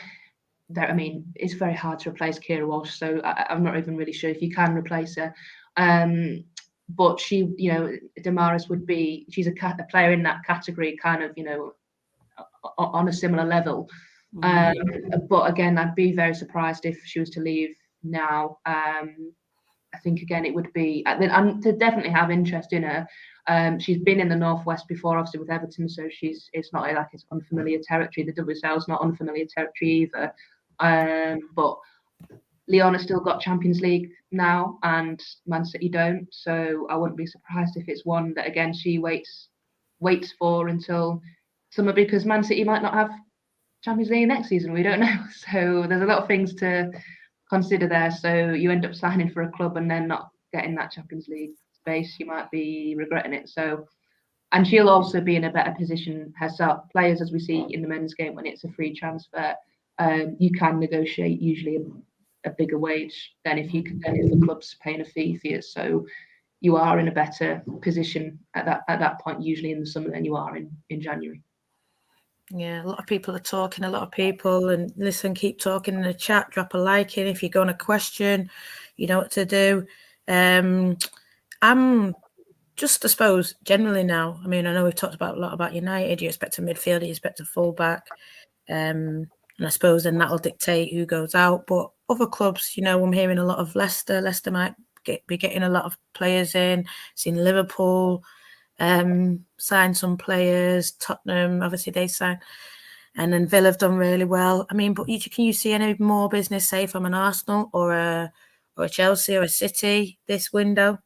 it's very hard to replace Keira Walsh. So I'm not even really sure if you can replace her. But she, Damaris she's a player in that category, kind of on a similar level. But again, I'd be very surprised if she was to leave now. I think again it would be, and to definitely have interest in her. She's been in the Northwest before, obviously with Everton, so it's not like it's unfamiliar territory. The WSL is not unfamiliar territory either. But Leon has still got Champions League now, and Man City don't. So I wouldn't be surprised if it's one that again she waits for until summer, because Man City might not have Champions League next season. We don't know. So there's a lot of things to consider there. So you end up signing for a club and then not getting that Champions League space, you might be regretting it. So, and she'll also be in a better position herself. Players, as we see in the men's game, when it's a free transfer, you can negotiate usually a bigger wage than if the club's paying a fee for you. So you are in a better position at that point, usually in the summer, than you are in January. Yeah, a lot of people are talking, and listen, keep talking in the chat, drop a like in if you're going to question, you know what to do. I'm just, I suppose, generally now, I mean, I know we've talked about a lot about United, you expect a midfielder, you expect a fullback, and I suppose then that'll dictate who goes out, but other clubs, you know, I'm hearing a lot of Leicester might be getting a lot of players in, seen Liverpool sign some players, Tottenham, obviously they signed, and then Villa have done really well. I mean, but can you see any more business, say, from an Arsenal or a Chelsea or a City this window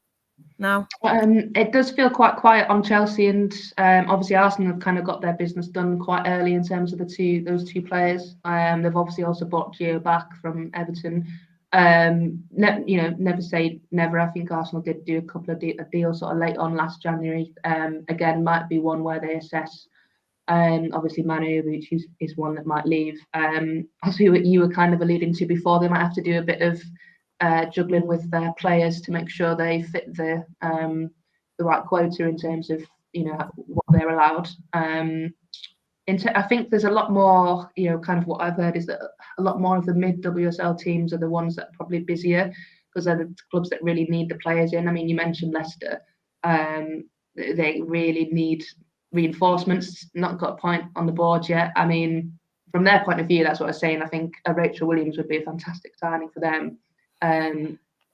now? It does feel quite quiet on Chelsea, and obviously Arsenal have kind of got their business done quite early in terms of those two players. They've obviously also bought Gio back from Everton. Never say never. I think Arsenal did do a couple of deals sort of late on last January. Again, might be one where they assess. Obviously Manu, which is one that might leave. As you were kind of alluding to before, they might have to do a bit of juggling with their players to make sure they fit the right quota in terms of what they're allowed. I think there's a lot more, kind of what I've heard is that a lot more of the mid WSL teams are the ones that are probably busier, because they're the clubs that really need the players in. I mean, you mentioned Leicester. They really need reinforcements, not got a point on the board yet. I mean, from their point of view, that's what I was saying. I think Rachel Williams would be a fantastic signing for them.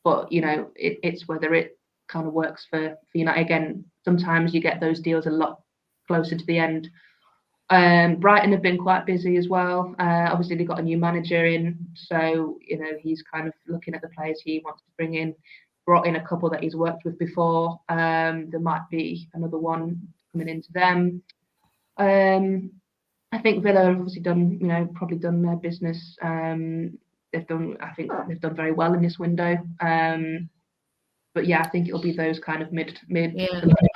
But, it's whether it kind of works for United. Again, sometimes you get those deals a lot closer to the end. Brighton have been quite busy as well. Obviously, they got a new manager in, so he's kind of looking at the players he wants to bring in. Brought in a couple that he's worked with before. There might be another one coming into them. I think Villa have obviously probably done their business. I think they've done very well in this window. But yeah, I think it'll be those kind of mid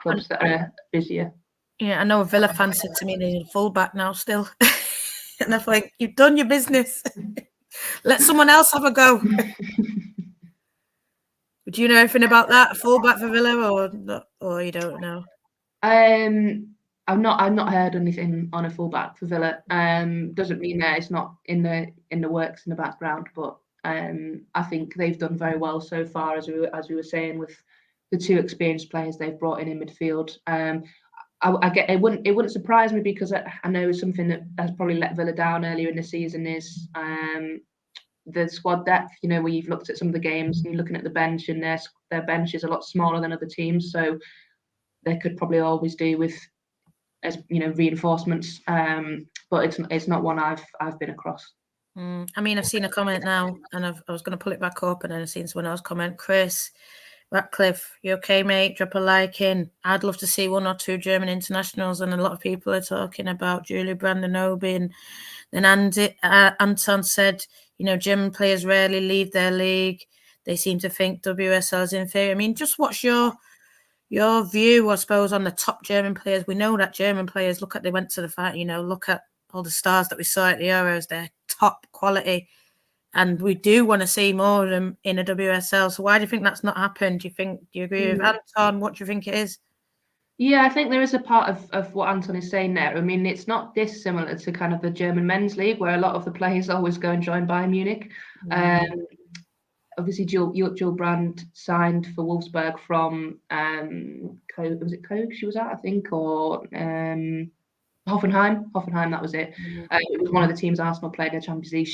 clubs that are busier. Yeah, I know a Villa fan said to me they need a fullback now still. And I think, you've done your business. Let someone else have a go. Do you know anything about that? A fullback for Villa or you don't know? I've not heard anything on a fullback for Villa. Doesn't mean that it's not in the works in the background, but I think they've done very well so far, as we were saying, with the two experienced players they've brought in midfield. It wouldn't surprise me, because I know something that has probably let Villa down earlier in the season is the squad depth. Where you've looked at some of the games and you're looking at the bench, and their bench is a lot smaller than other teams, so they could probably always do with reinforcements. But it's not one I've been across. I mean, I've seen a comment now, and I was going to pull it back up, and then I've seen someone else comment. Chris Ratcliffe, you okay, mate? Drop a like in. I'd love to see 1 or 2 German internationals, and a lot of people are talking about Julie Brandenobi. And then Anton said, German players rarely leave their league. They seem to think WSL is inferior. I mean, just what's your view, I suppose, on the top German players? We know that German players, they went to the fight, look at all the stars that we saw at the Euros. They're top quality. And we do want to see more of them in a WSL. So why do you think that's not happened? Do you agree with Anton? What do you think it is? Yeah, I think there is a part of what Anton is saying there. I mean, it's not dissimilar to kind of the German men's league, where a lot of the players always go and join Bayern Munich. Obviously, Jill Brand signed for Wolfsburg from was it Koch she was at, I think, or Hoffenheim, that was it. It was one of the teams Arsenal played in the Champions League.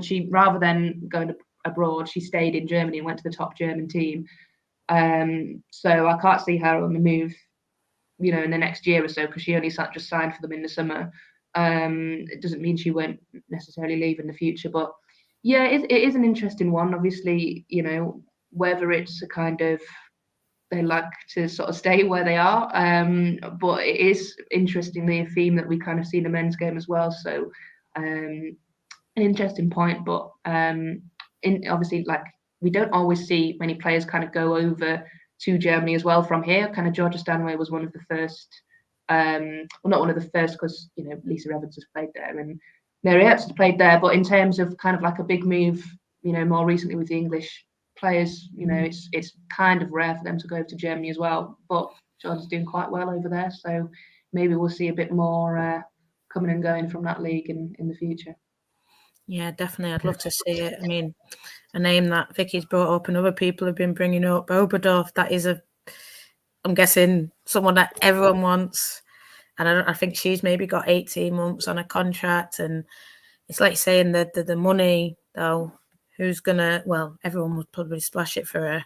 She rather than going to abroad. She stayed in Germany and went to the top German team. So I can't see her on the move, you know, in the next year or so, because she only just signed for them in the summer. It doesn't mean she won't necessarily leave in the future, but yeah, it is an interesting one. Obviously, you know, whether it's a kind of they like to sort of stay where they are, but it is interestingly a theme that we kind of see in the men's game as well. So an interesting point, but obviously, like, we don't always see many players kind of go over to Germany as well from here. Kind of Georgia Stanway was one of the first, well, not one of the first, because, you know, Lisa Evans has played there and Mary Earps has played there, but in terms of kind of like a big move, you know, more recently with the English players, you know, it's kind of rare for them to go to Germany as well, but Georgia's doing quite well over there, so maybe we'll see a bit more coming and going from that league in the future. Yeah, definitely. I'd love to see it. I mean, a name that Vicky's brought up and other people have been bringing up, Oberdorf, that is I'm guessing, someone that everyone wants. And I think she's maybe got 18 months on a contract. And it's like saying that the money, though, who's going to, well, everyone would probably splash it for her.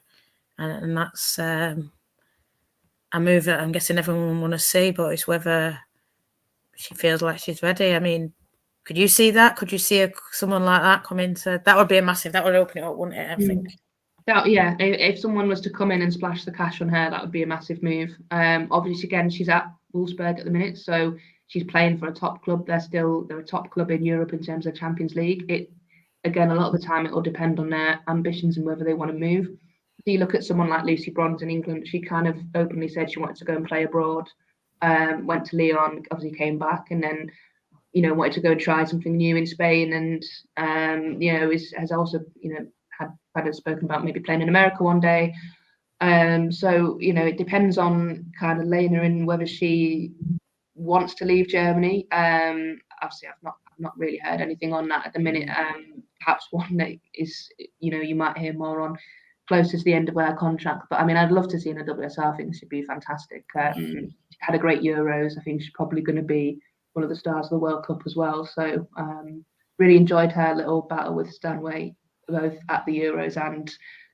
And that's a move that I'm guessing everyone will want to see, but it's whether she feels like she's ready. I mean, could you see that? Could you see someone like that come into? That would be a massive. That would open it up, wouldn't it? I think. Yeah, if someone was to come in and splash the cash on her, that would be a massive move. Obviously, again, she's at Wolfsburg at the minute, so she's playing for a top club. They're a top club in Europe in terms of Champions League. Again, a lot of the time it will depend on their ambitions and whether they want to move. So you look at someone like Lucy Bronze in England. She kind of openly said she wanted to go and play abroad. Went to Leon, obviously came back, and then, you know, wanted to go and try something new in Spain, and you know, has also, you know, had spoken about maybe playing in America one day. So, you know, it depends on kind of Lena and whether she wants to leave Germany. Obviously, I've not really heard anything on that at the minute. Perhaps one that is, you know, you might hear more on closer to the end of her contract. But I mean, I'd love to see her in a WSL. I think she'd be fantastic. She had a great Euros. I think she's probably going to be one of the stars of the World Cup as well. So really enjoyed her little battle with Stanway, both at the Euros and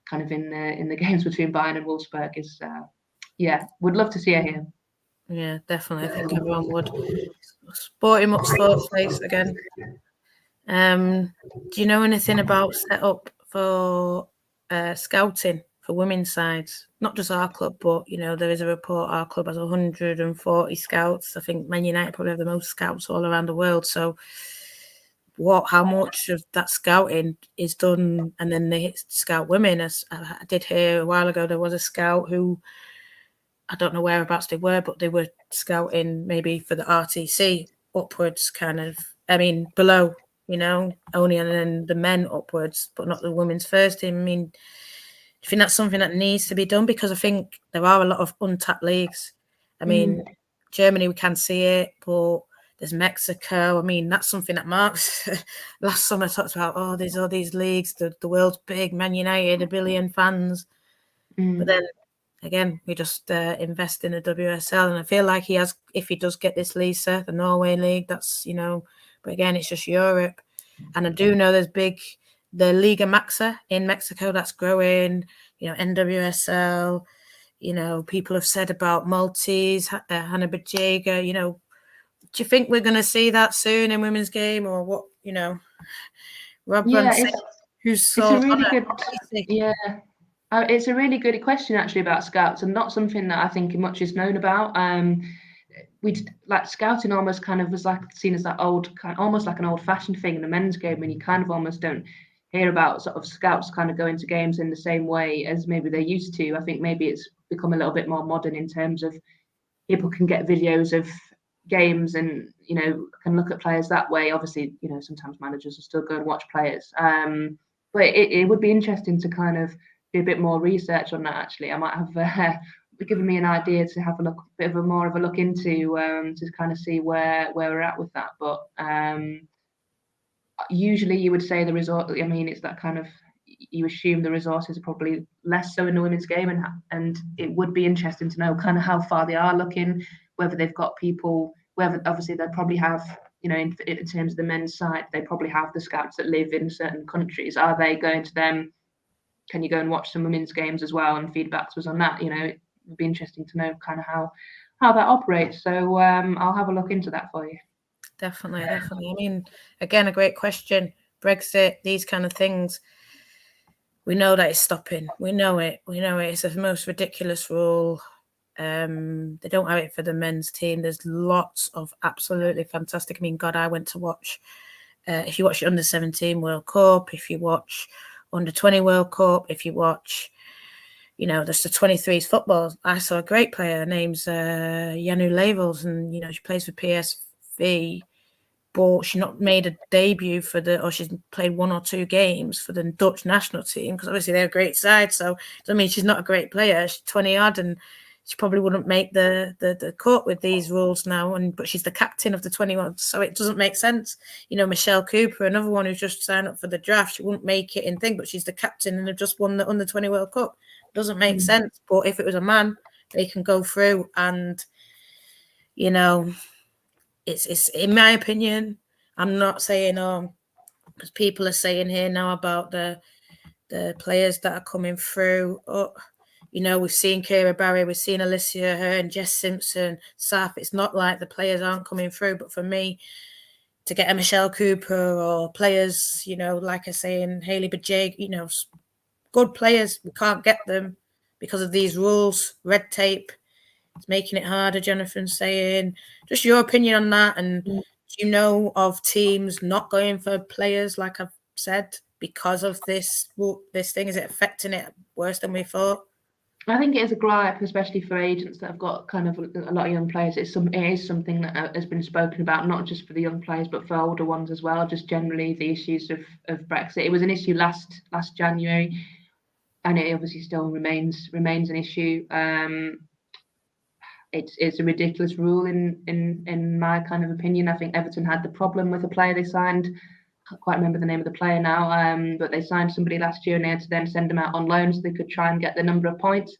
kind of in the games between Bayern and Wolfsburg. Would love to see her here. Yeah, definitely. I think everyone would. Sporty Muck Sports Face again. Do you know anything about set up for scouting for women's sides? Not just our club, but, you know, there is a report our club has 140 scouts. I think Man United probably have the most scouts all around the world. So how much of that scouting is done, and then they scout women? As I did hear a while ago, there was a scout who, I don't know whereabouts they were, but they were scouting maybe for the RTC upwards, kind of, I mean, below, you know, only, and then the men upwards, but not the women's first team. I mean, do you think that's something that needs to be done? Because I think there are a lot of untapped leagues. I mean, Germany, we can see it, but there's Mexico. I mean, that's something that Mark's last summer talked about. There's all these leagues, the world's big, Man United, 1 billion fans. But then again, we just invest in the WSL, and I feel like he has, if he does get this Lisa, the Norway League, that's, you know, but again, it's just Europe. And I do know there's the Liga Maxa in Mexico that's growing, you know, NWSL, you know, people have said about Maltese, Hannah Bajega, you know. Do you think we're going to see that soon in women's game, or what, you know? Rob Brunson, it's a really good, it's a really good question actually about scouts, and not something that I think much is known about. Scouting almost kind of was like seen as that almost like an old-fashioned thing in the men's game, when you kind of almost don't hear about sort of scouts kind of going to games in the same way as maybe they used to. I think maybe it's become a little bit more modern in terms of people can get videos of games and, you know, can look at players that way. Obviously, you know, sometimes managers will still go and watch players, but it would be interesting to kind of do a bit more research on that. Actually, I might have given me an idea to have a bit more of a look into, to kind of see where we're at with that. But usually you would say the resort, I mean, it's that kind of, you assume the resources are probably less so in the women's game, and it would be interesting to know kind of how far they are looking, whether they've got people, whether obviously they'll probably have you know, in terms of the men's side, they probably have the scouts that live in certain countries. Are they going to them? Can you go and watch some women's games as well? And feedbacks was on that. You know, it would be interesting to know kind of how that operates. So I'll have a look into that for you. Definitely. I mean, again, a great question. Brexit, these kind of things. We know that it's stopping. We know it. It's the most ridiculous rule. They don't have it for the men's team. There's lots of absolutely fantastic. I mean, God, I went to watch. If you watch the under-17 World Cup, if you watch under-20 World Cup, if you watch, you know, there's the 23s football. I saw a great player. Her name's Yanu Lavels, and you know she plays for PSV. But she's not made a debut or she's played 1 or 2 games for the Dutch national team, because obviously they're a great side. So I mean, she's not a great player. She's 20 odd, and she probably wouldn't make the cut with these rules now. But she's the captain of the 21, so it doesn't make sense. You know, Michelle Cooper, another one who's just signed up for the draft, she wouldn't make it in thing, but she's the captain and have just won the under 20 World Cup. Doesn't make sense. But if it was a man, they can go through, and you know. It's in my opinion. I'm not saying because people are saying here now about the players that are coming through. You know, we've seen Kira Barry, we've seen Alicia Hearn, Jess Simpson, Saf. It's not like the players aren't coming through, but for me, to get a Michelle Cooper or players, you know, like I say, in Hayley Bajay, you know, good players, we can't get them because of these rules, red tape. It's making it harder, Jonathan's saying. Just your opinion on that. And do you know of teams not going for players, like I've said, because of this thing? Is it affecting it worse than we thought? I think it is a gripe, especially for agents that have got kind of a lot of young players. It is something that has been spoken about, not just for the young players, but for older ones as well. Just generally the issues of Brexit. It was an issue last January, and it obviously still remains an issue. It's a ridiculous rule in my kind of opinion. I think Everton had the problem with a player they signed. I can't quite remember the name of the player now, but they signed somebody last year and they had to then send them out on loan so they could try and get the number of points.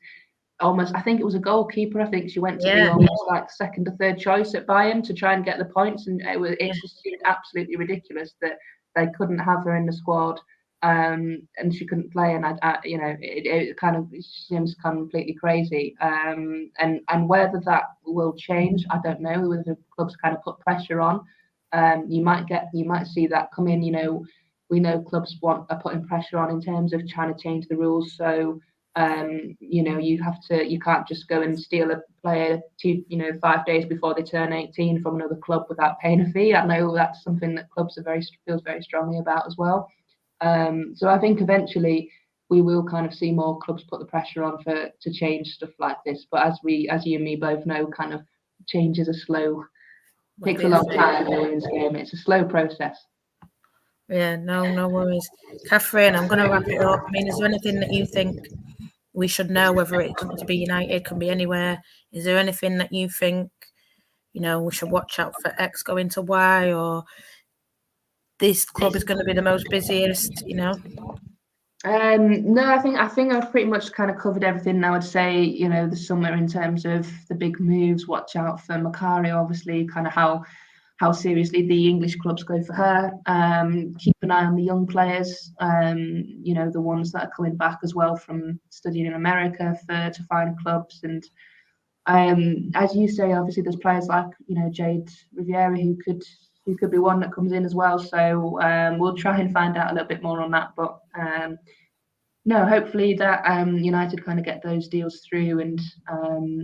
I think it was a goalkeeper. I think she went to be almost like second or third choice at Bayern to try and get the points, and it just seemed absolutely ridiculous that they couldn't have her in the squad. And she couldn't play, and you know, it kind of seems completely crazy. And whether that will change, I don't know. Whether the clubs kind of put pressure on, you might see that come in. You know, we know clubs are putting pressure on in terms of trying to change the rules. So, you know, you can't just go and steal a player 5 days before they turn 18 from another club without paying a fee. I know that's something that clubs feels very strongly about as well. So I think eventually we will kind of see more clubs put the pressure on to change stuff like this. But as you and me both know, kind of change is takes a long time in the women's game. It's a slow process. Yeah, no worries. Kathryn, I'm going to wrap it up. I mean, is there anything that you think we should know, whether it doesn't have to be United, can be anywhere? Is there anything that you think, you know, we should watch out for X going to Y, or this club is going to be the most busiest, you know? No, I think I've pretty much kind of covered everything. I would say, you know, the summer in terms of the big moves. Watch out for Makari, obviously, kind of how seriously the English clubs go for her. Keep an eye on the young players, you know, the ones that are coming back as well from studying in America to find clubs. And as you say, obviously there's players like, you know, Jade Riviera who could be one that comes in as well. So we'll try and find out a little bit more on that. But no, hopefully that United kind of get those deals through, and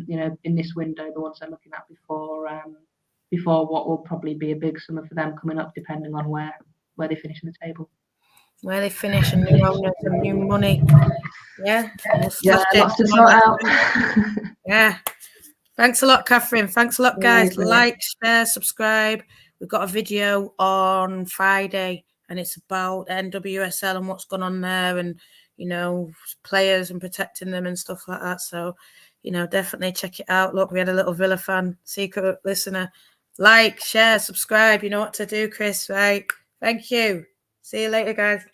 you know, in this window, the ones I'm looking at before what will probably be a big summer for them coming up, depending on where they finish in the table. Where they finish, and new owners and new money. Yeah. Lots to sort out. Yeah. Thanks a lot, Kathryn. Thanks a lot, guys. Like, share, subscribe. We've got a video on Friday, and it's about NWSL and what's gone on there, and, you know, players and protecting them and stuff like that. So, you know, definitely check it out. Look, we had a little Villa fan, secret listener. Like, share, subscribe. You know what to do, Chris, right? Thank you. See you later, guys.